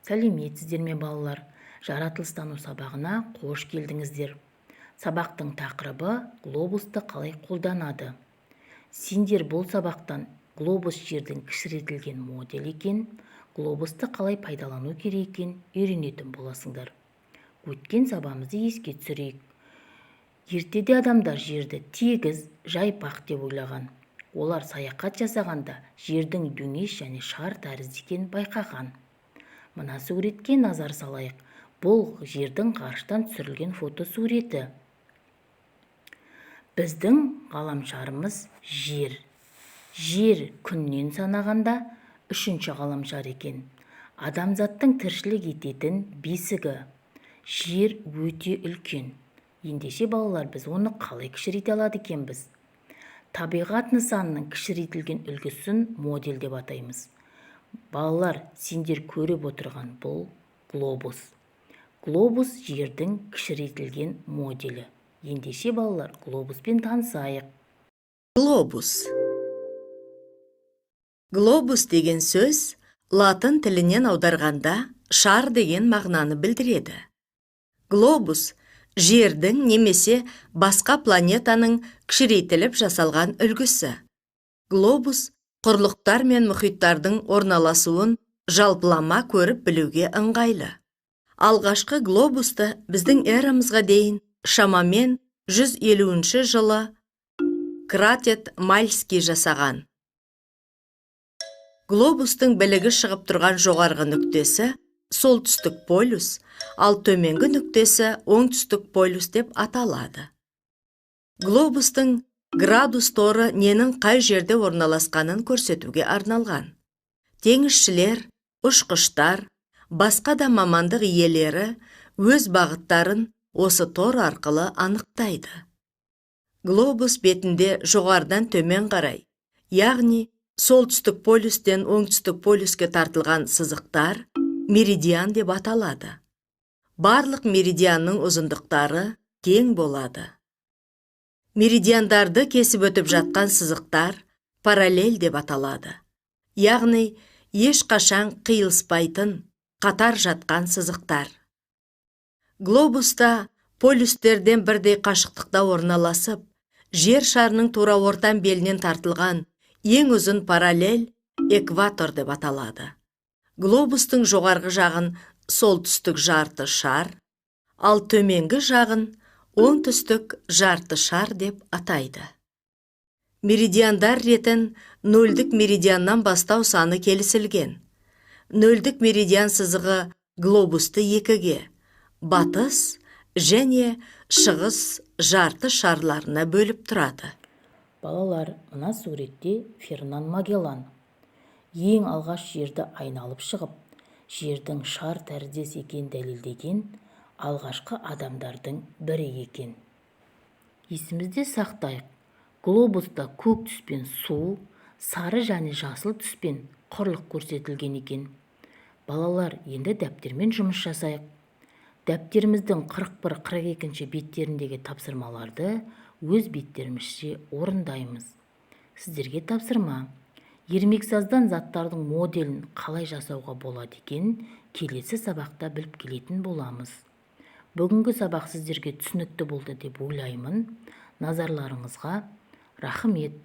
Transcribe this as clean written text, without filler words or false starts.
Сәлеметсіздер ме балалар? Жаратылыстану сабағына қош келдіңіздер. Сабақтың тақырыбы глобусты қалай қолданады. Сендер бұл сабақтан глобус жердің кішірейтілген модель екен, глобусты қалай пайдалану керек екен үйренетін боласыңдар. Өткен сабағымызды еске түсірейік. Ертеде адамдар жерді тегіз, жайпақ деп ойлаған. Олар саяхат жасағанда жердің дөңес және шар тәрізді екенін байқаған. Мына суретке назар салайық. Бұл жердің ғарыштан түсірілген фотосуреті. Біздің ғаламшарымыз жер. Жер күннен санағанда үшінші ғаламшар екен. Адамзаттың тіршілік ететін бесігі. Жер өте үлкен. Ендеше балалар, біз оны қалай кішірейте алады екенбіз? Табиғат нысанының кішірейтілген үлгісін модель деп атаймыз. Балалар, сендер көріп отырған бұл глобус. Глобус жердің кішірейтілген моделі. Ендеше балалар, глобуспен танысайық. Глобус. Глобус деген сөз латын тілінен аударғанда шар деген мағынаны білдіреді. Глобус жердің немесе басқа планетаның кішірейтіліп жасалған үлгісі. Глобус құрлықтар мен мұхиттардың орналасуын жалпылама көріп білуге ыңғайлы. Алғашқы глобусты біздің эрамызға дейін шамамен 150 жылы Кратет Мальский жасаған. Глобустың білігі шығып тұрған жоғарғы нүктесі солтүстік полюс, ал төменгі нүктесі оңтүстік полюс деп аталады. Глобустың градус торы ненің қай жерде орналасқанын көрсетуге арналған. Теңізшілер, ұшқыштар, басқа да мамандық иелері өз бағыттарын осы тор арқылы анықтайды. Глобус бетінде жоғарыдан төмен қарай, яғни солтүстік полюстен оңтүстік полюске тартылған сызықтар меридиан деп аталады. Барлық меридианның ұзындықтары тең болады. Меридиандарды кесіп өтіп жатқан сызықтар параллель деп аталады. Яғни ешқашан қиылыспайтын, қатар жатқан сызықтар. Глобуста полюстерден бірдей қашықтықта орналасып, жер шарының тура ортан белінен тартылған ең ұзын параллель экватор деп аталады. Глобустың жоғарғы жағын солтүстік жарты шар, ал төменгі жағын оңтүстік жарты шар деп атайды. Меридиандар ретін нөлдік меридианнан бастау саны келісілген. Нөлдік меридиан сызығы глобусты екіге, батыс және шығыс жарты шарларына бөліп тұрады. Балалар, мына суретте Фернан Магеллан ең алғаш жерді айналып шығып, жердің шар тәріздес екенін дәлелдеген алғашқы адамдардың бірі екен. Есімізде сақтайық, глобуста көк түспен су, сары және жасыл түспен құрлық көрсетілген екен. Балалар, енді дәптермен жұмыс жасайық. Дәптеріміздің 41-42 беттеріндегі тапсырмаларды өз беттерімізше орындаймыз. Сіздерге тапсырма. Ермексаздан заттардың моделін қалай жасауға болады екен келесі сабақта біліп келетін боламыз. Бүгінгі сабақ сіздерге түсінікті болды деп ойлаймын. Назарларыңызға рахмет.